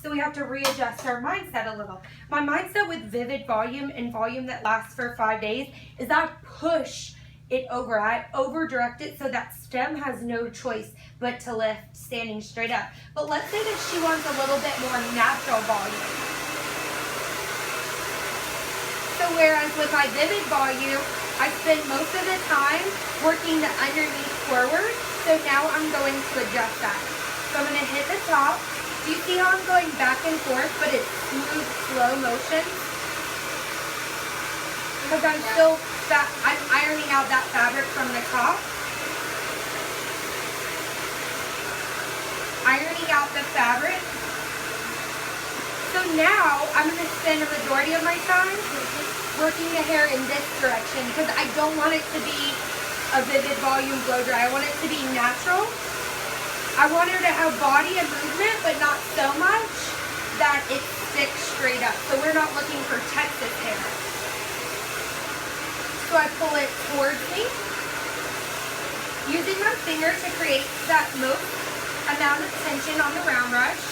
So we have to readjust our mindset a little. My mindset with vivid volume and volume that lasts for 5 days is I push it over. I over direct it so that stem has no choice but to lift standing straight up. But let's say that she wants a little bit more natural volume. So whereas with my vivid volume, I spend most of the time working the underneath forward. So now I'm going to adjust that. So I'm going to hit the top. Do you see how I'm going back and forth, but it's smooth, slow motion? Because I'm ironing out that fabric from the top. Ironing out the fabric. So now I'm going to spend a majority of my time working the hair in this direction because I don't want it to be a vivid volume blow dry. I want it to be natural. I want her to have body and movement, but not so much that it sticks straight up. So we're not looking for Texas hair. So I pull it towards me, using my finger to create that most amount of tension on the round brush.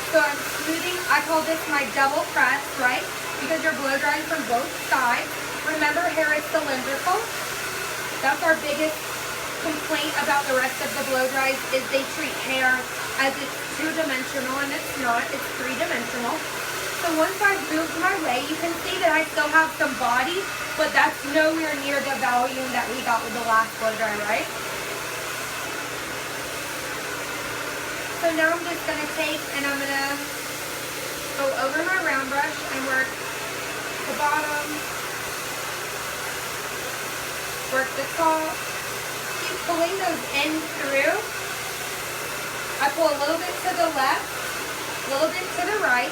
So I'm smoothing, I call this my double press, right? Because you're blow drying from both sides. Remember, hair is cylindrical. That's our biggest complaint about the rest of the blow dries is they treat hair as it's two-dimensional, and it's not, it's three-dimensional. So once I've moved my way, you can see that I still have some body, but that's nowhere near the volume that we got with the last blow dry, right? So now I'm just going to take and I'm going to go over my round brush and work the bottom, work the top, keep pulling those ends through. I pull a little bit to the left, a little bit to the right.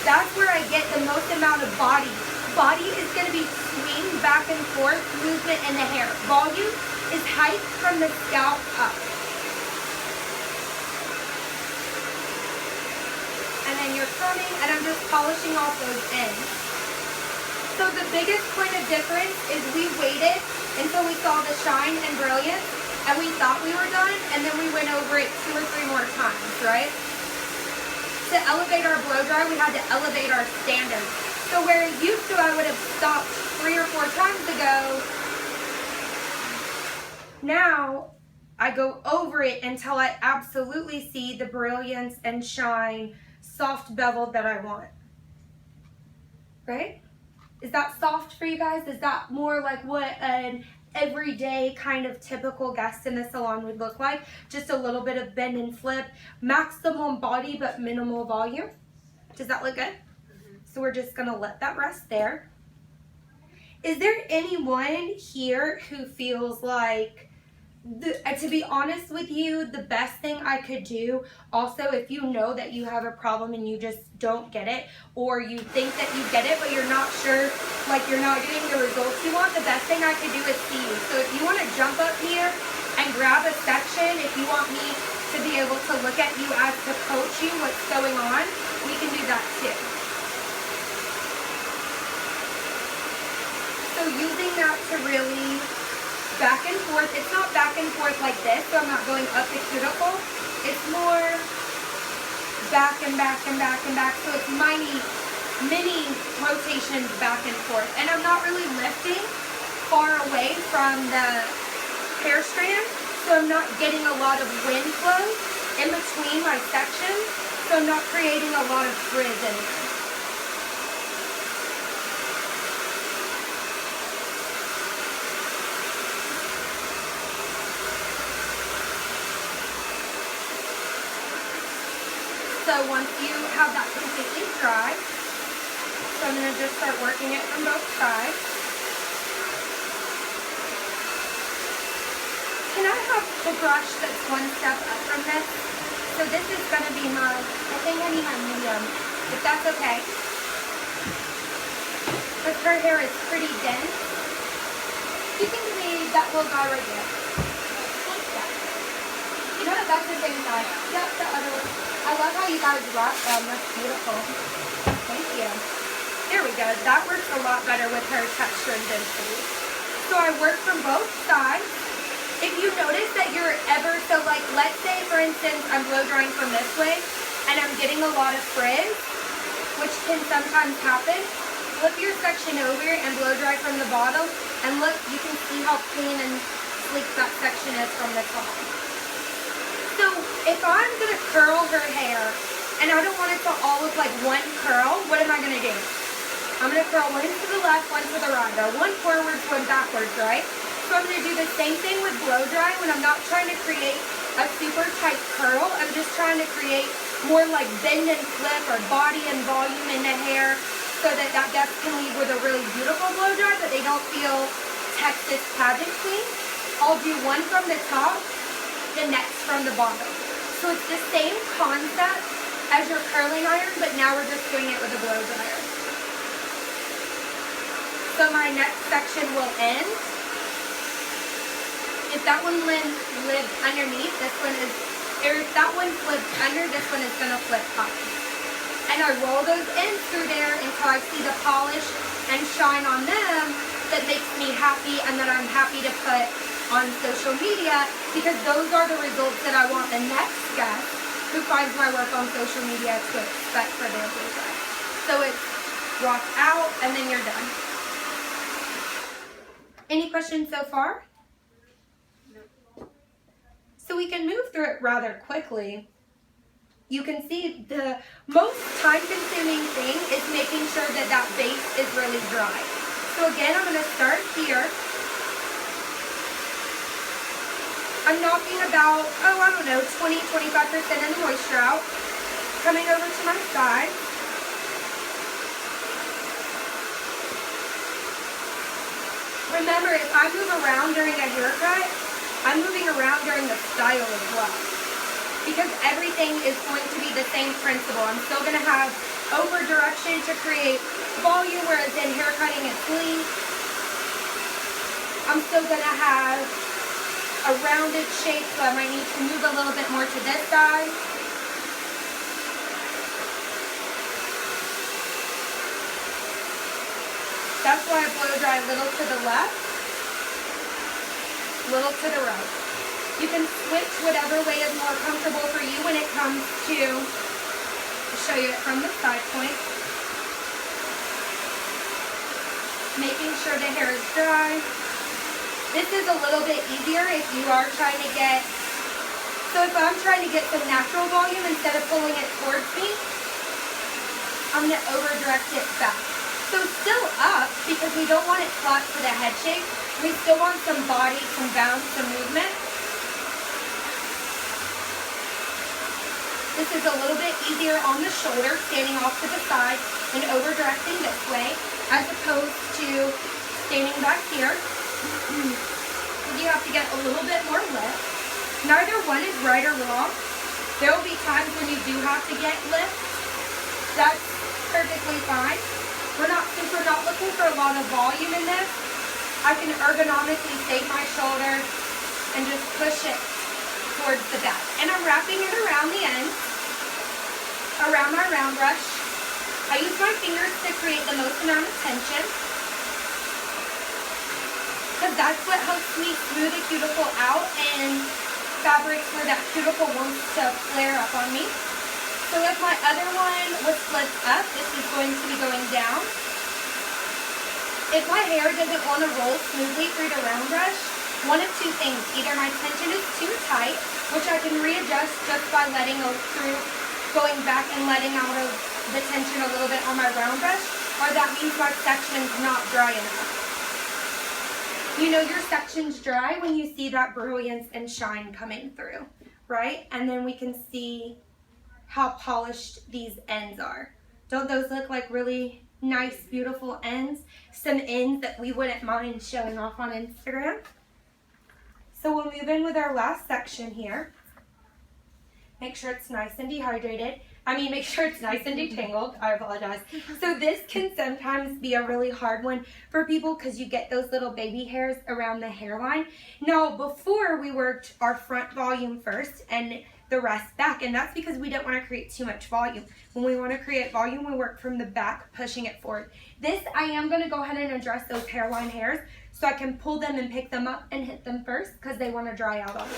That's where I get the most amount of body. Body is going to be swing back and forth movement in the hair. Volume is height from the scalp up. And then you're combing, and I'm just polishing off those ends. So the biggest point of difference is we waited until we saw the shine and brilliance, and we thought we were done, and then we went over it 2 or 3 more times, right? To elevate our blow dry, we had to elevate our standards. So where used to I would have stopped 3 or 4 times ago, now I go over it until I absolutely see the brilliance and shine, soft bevel that I want, right? Is that soft for you guys? Is that more like what an everyday kind of typical guest in the salon would look like? Just a little bit of bend and flip, maximum body but minimal volume. Does that look good? Mm-hmm. So we're just gonna let that rest there. Is there anyone here who feels like, to be honest with you, the best thing I could do, also if you know that you have a problem and you just don't get it, or you think that you get it but you're not sure, like you're not getting the results you want, the best thing I could do is see you. So if you want to jump up here and grab a section, if you want me to be able to look at you as to coach you what's going on, we can do that too. So using that to really back and forth. It's not back and forth like this, so I'm not going up the cuticle. It's more back and back and back and back. So it's mini rotations back and forth. And I'm not really lifting far away from the hair strand, so I'm not getting a lot of wind flow in between my sections, so I'm not creating a lot of frizz in there. So once you have that completely dry, so I'm going to just start working it from both sides. Can I have the brush that's one step up from this? So this is going to be my, I think I need my medium, if that's okay. Because her hair is pretty dense. You can leave that little guy right there. Yeah. You know what, that's the same side. Yep, the other one. I love how you guys wrap them. That's beautiful. Thank you. There we go. That works a lot better with her texture and density. So I work from both sides. If you let's say for instance I'm blow drying from this way and I'm getting a lot of frizz, which can sometimes happen. Flip your section over and blow dry from the bottom, and look, you can see how clean and sleek that section is from the top. So if I'm gonna curl her hair and I don't want it to all look like one curl, what am I gonna do? I'm gonna curl one to the left, one to the right, or one forwards, one backwards, right? So I'm gonna do the same thing with blow dry when I'm not trying to create a super tight curl. I'm just trying to create more like bend and flip or body and volume in the hair, so that that guest can leave with a really beautiful blow dry, but they don't feel Texas pageant queen. I'll do one from the top, the next from the bottom. So it's the same concept as your curling iron, but now we're just doing it with a blow dryer. So my next section will end. If that one lived underneath, this one is, or if that one flipped under, this one is gonna flip up. And I roll those ends through there until I see the polish and shine on them that makes me happy and that I'm happy to put on social media, because those are the results that I want the next guest who finds my work on social media to expect for their blow dry. So it's rock out and then you're done. Any questions so far? No. So we can move through it rather quickly. You can see the most time-consuming thing is making sure that that base is really dry. So again, I'm going to start here. I'm knocking about, I don't know, 20-25% of the moisture out. Coming over to my side. Remember, if I move around during a haircut, I'm moving around during the style as well, because everything is going to be the same principle. I'm still going to have over direction to create volume, whereas in hair cutting it's lean. I'm still going to have a rounded shape, so I might need to move a little bit more to this side. That's why I blow dry a little to the left, a little to the right. You can switch whatever way is more comfortable for you when it comes to, I'll show you it from the side point. Making sure the hair is dry. This is a little bit easier if you are trying to get, so if I'm trying to get some natural volume instead of pulling it towards me, I'm going to over direct it back. So still up, because we don't want it flat for the head shape. We still want some body, some bounce, some movement. This is a little bit easier on the shoulder, standing off to the side and over directing this way, as opposed to standing back here. You have to get a little bit more lift. Neither one is right or wrong. There will be times when you do have to get lift. That's perfectly fine. Since we're not looking for a lot of volume in this, I can ergonomically save my shoulder and just push it towards the back. And I'm wrapping it around the ends, around my round brush. I use my fingers to create the most amount of tension, because that's what helps me smooth a cuticle out in fabrics where that cuticle wants to flare up on me. So if my other one was flipped up, this is going to be going down. If my hair doesn't want to roll smoothly through the round brush, one of two things. Either my tension is too tight, which I can readjust just by letting go through, going back and letting out of the tension a little bit on my round brush, or that means my section's not dry enough. You know your section's dry when you see that brilliance and shine coming through, right? And then we can see how polished these ends are. Don't those look like really nice, beautiful ends? Some ends that we wouldn't mind showing off on Instagram. So we'll move in with our last section here. Make sure it's nice and dehydrated. Make sure it's nice and detangled. I apologize. So this can sometimes be a really hard one for people because you get those little baby hairs around the hairline. Now, before we worked our front volume first and the rest back, and that's because we don't want to create too much volume. When we want to create volume, we work from the back, pushing it forward. This, I am going to go ahead and address those hairline hairs so I can pull them and pick them up and hit them first because they want to dry out on me.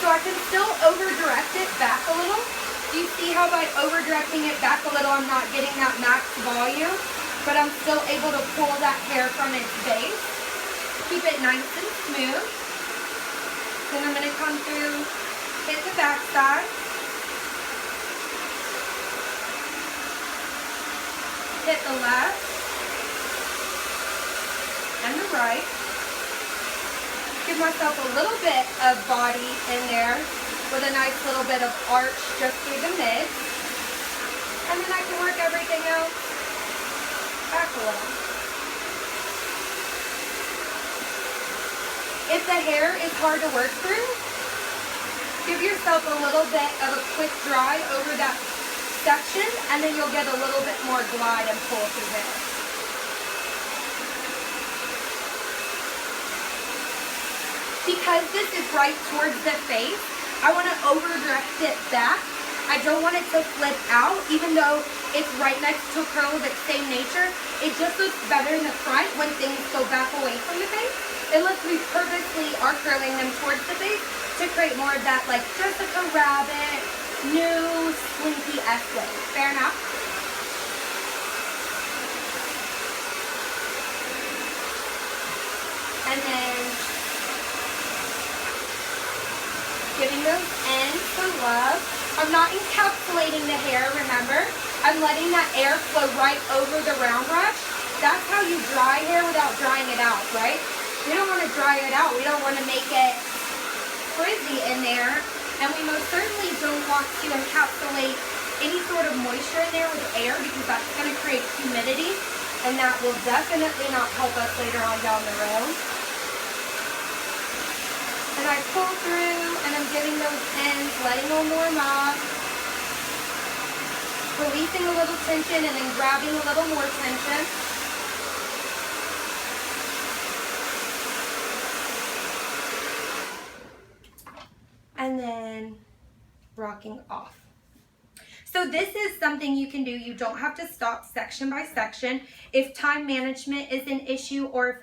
So I can still over direct it back a little. Do you see how by over directing it back a little, I'm not getting that max volume, but I'm still able to pull that hair from its base. Keep it nice and smooth. Then I'm going to come through, hit the back side. Hit the left and the right. Give myself a little bit of body in there with a nice little bit of arch just through the mid. And then I can work everything else back a little. If the hair is hard to work through, give yourself a little bit of a quick dry over that section, and then you'll get a little bit more glide and pull through there. Because this is right towards the face, I want to over direct it back. I don't want it to flip out, even though it's right next to a curl of its same nature. It just looks better in the front when things go back away from the face. Unless we purposely are curling them towards the face to create more of that like Jessica Rabbit, new slinky-esque look. Fair enough? And then giving those ends some love. I'm not encapsulating the hair, remember? I'm letting that air flow right over the round brush. That's how you dry hair without drying it out, right? We don't want to dry it out. We don't want to make it frizzy in there. And we most certainly don't want to encapsulate any sort of moisture in there with air, because that's going to create humidity, and that will definitely not help us later on down the road. And I pull through, and I'm getting those ends, letting them warm up, releasing a little tension, and then grabbing a little more tension. And then rocking off. So this is something you can do. You don't have to stop section by section. If time management is an issue, or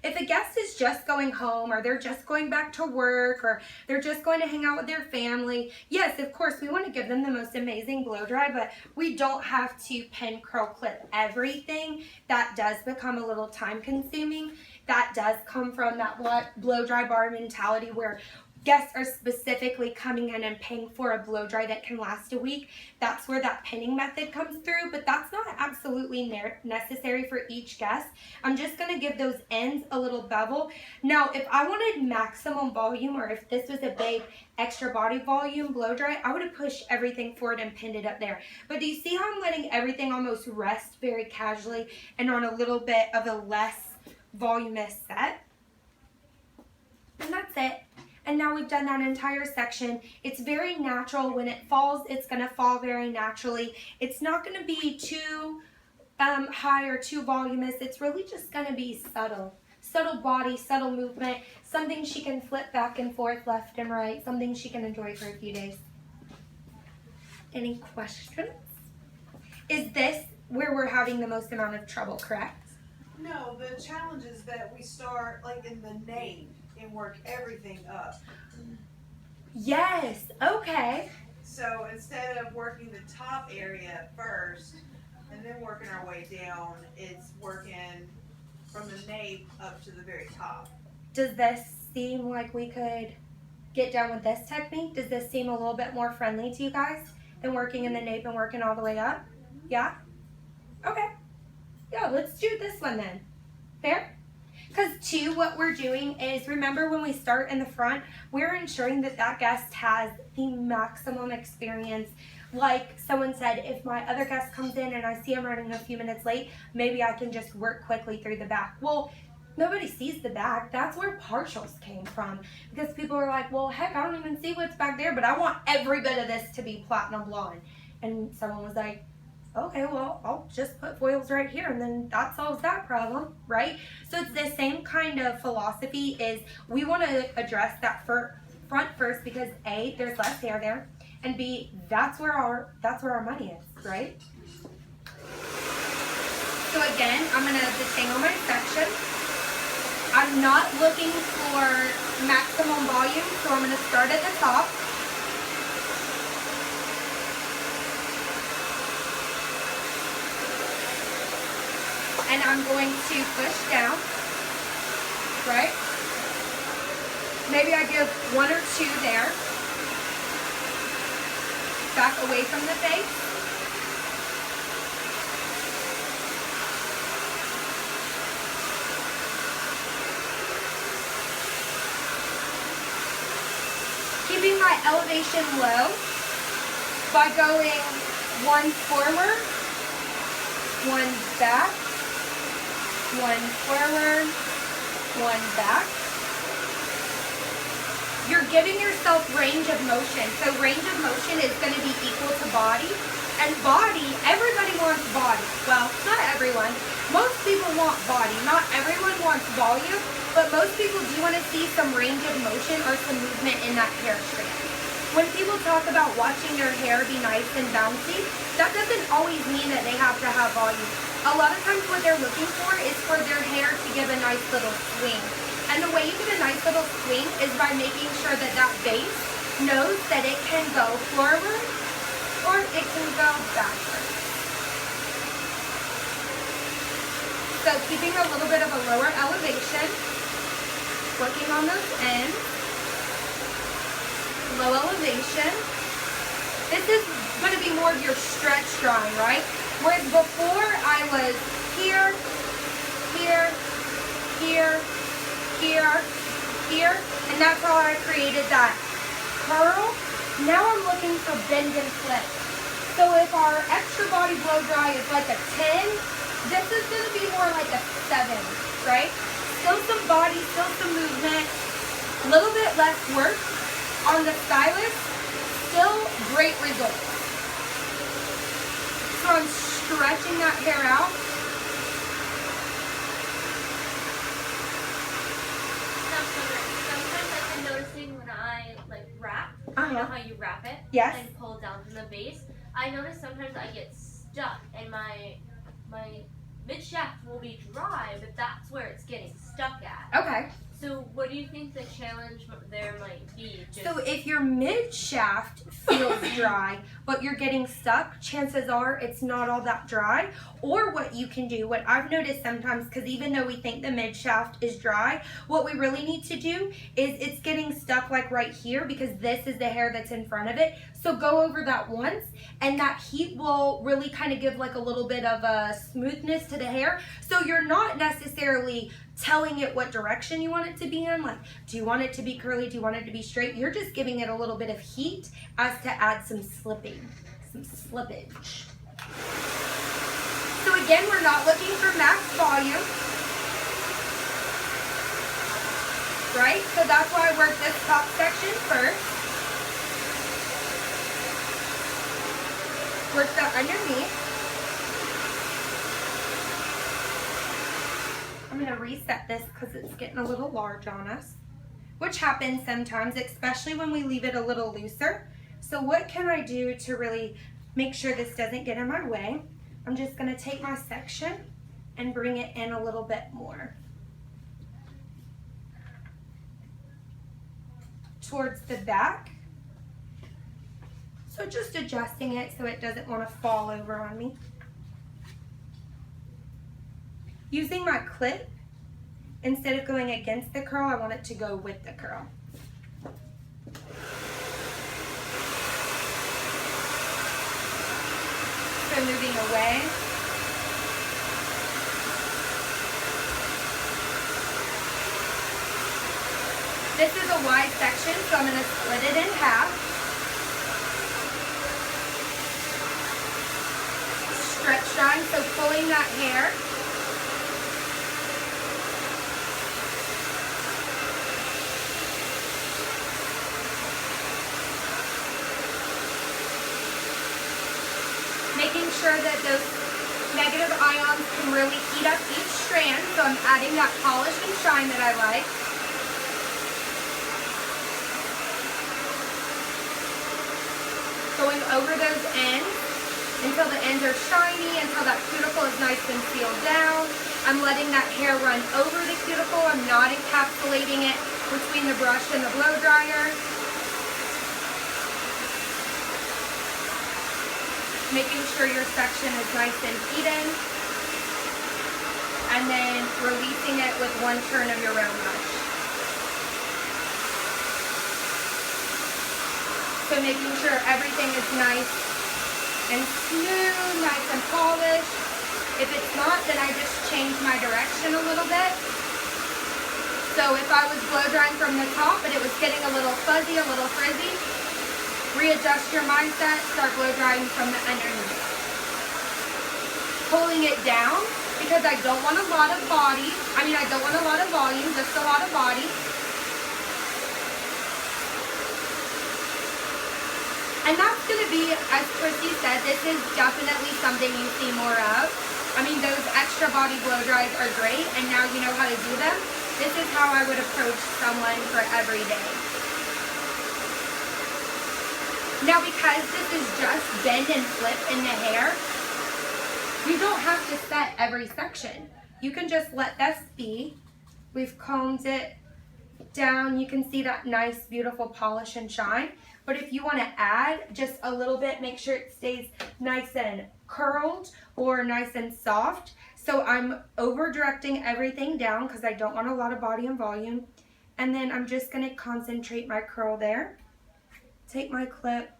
if a guest is just going home, or they're just going back to work, or they're just going to hang out with their family, yes, of course, we want to give them the most amazing blow dry, but we don't have to pin, curl, clip everything. That does become a little time consuming. That does come from that blow dry bar mentality where guests are specifically coming in and paying for a blow dry that can last a week. That's where that pinning method comes through, but that's not absolutely necessary for each guest. I'm just going to give those ends a little bevel. Now, if I wanted maximum volume, or if this was a big extra body volume blow dry, I would have pushed everything forward and pinned it up there. But do you see how I'm letting everything almost rest very casually and on a little bit of a less voluminous set? And that's it. And now we've done that entire section. It's very natural. When it falls, it's going to fall very naturally. It's not going to be too high or too voluminous. It's really just going to be subtle. Subtle body, subtle movement, something she can flip back and forth, left and right, something she can enjoy for a few days. Any questions? Is this where we're having the most amount of trouble, correct? No, the challenge is that we start like in the nape and work everything up. Yes, okay. So instead of working the top area first and then working our way down, it's working from the nape up to the very top. Does this seem like we could get down with this technique? Does this seem a little bit more friendly to you guys than working in the nape and working all the way up? Yeah? Okay. Yeah, let's do this one then. Fair? Because too, what we're doing is, remember when we start in the front, we're ensuring that that guest has the maximum experience. Like someone said, if my other guest comes in and I see him running a few minutes late, maybe I can just work quickly through the back. Well, nobody sees the back. That's where partials came from. Because people are like, well, heck, I don't even see what's back there, but I want every bit of this to be platinum blonde. And someone was like, okay, well, I'll just put foils right here and then that solves that problem, right? So it's the same kind of philosophy. Is we want to address that front first because A, there's less hair there, and B, that's where our money is, right? So again, I'm going to detangle my section. I'm not looking for maximum volume, so I'm going to start at the top. And I'm going to push down, right? Maybe I give 1 or 2 there. Back away from the face. Keeping my elevation low by going 1 forward, 1 back, 1 forward, 1 back. You're giving yourself range of motion. So range of motion is going to be equal to body. And body, everybody wants body. Well, not everyone. Most people want body. Not everyone wants volume, but most people do want to see some range of motion or some movement in that hair strand. When people talk about watching their hair be nice and bouncy, that doesn't always mean that they have to have volume. A lot of times what they're looking for is for their hair to give a nice little swing. And the way you get a nice little swing is by making sure that that base knows that it can go forward or it can go backward. So keeping a little bit of a lower elevation, working on those ends, low elevation. This is going to be more of your stretch drawing, right? Whereas before I was here, here, here, here, here, and that's how I created that curl. Now I'm looking for bend and flip. So if our extra body blow dry is like a 10, this is going to be more like a 7, right? Still some body, still some movement, a little bit less work on the stylus, still great results. So I'm stretching that hair out. When I like wrap, you know how you wrap it and pull down from the base, I notice sometimes I get stuck and my mid shaft will be dry, but that's where it's getting stuck at. Okay. So what do you think the challenge there might be? So if your mid shaft feels dry, but you're getting stuck, chances are it's not all that dry. Or what you can do, what I've noticed sometimes, because even though we think the mid shaft is dry, what we really need to do is it's getting stuck like right here because this is the hair that's in front of it. So go over that once and that heat will really kind of give like a little bit of a smoothness to the hair. So you're not necessarily telling it what direction you want it to be in. Like, do you want it to be curly? Do you want it to be straight? You're just giving it a little bit of heat as to add some slippage. So again, we're not looking for max volume, right? So that's why I work this top section first. Work the underneath. I'm going to reset this because it's getting a little large on us, which happens sometimes, especially when we leave it a little looser. So what can I do to really make sure this doesn't get in my way? I'm just going to take my section and bring it in a little bit more towards the back. So just adjusting it so it doesn't want to fall over on me. Using my clip, instead of going against the curl, I want it to go with the curl. So moving away. This is a wide section, so I'm going to split it in half. Stretch drying, so pulling that hair. Making sure that those negative ions can really heat up each strand, so I'm adding that polish and shine that I like. Going over those ends until the ends are shiny, until that cuticle is nice and sealed down. I'm letting that hair run over the cuticle. I'm not encapsulating it between the brush and the blow dryer. Making sure your section is nice and even. And then releasing it with one turn of your round brush. So making sure everything is nice and smooth, nice and polished. If it's not, then I just change my direction a little bit. So if I was blow drying from the top and it was getting a little fuzzy, a little frizzy, readjust your mindset, start blow drying from the underneath. Pulling it down because I don't want a lot of body. I don't want a lot of volume, just a lot of body. And that's going to be, as Christy said, this is definitely something you see more of. Those extra body blow dries are great, and now you know how to do them. This is how I would approach someone for every day. Now, because this is just bend and flip in the hair, you don't have to set every section. You can just let this be. We've combed it down. You can see that nice, beautiful polish and shine. But if you want to add just a little bit, make sure it stays nice and curled or nice and soft. So I'm over directing everything down because I don't want a lot of body and volume. And then I'm just going to concentrate my curl there. Take my clip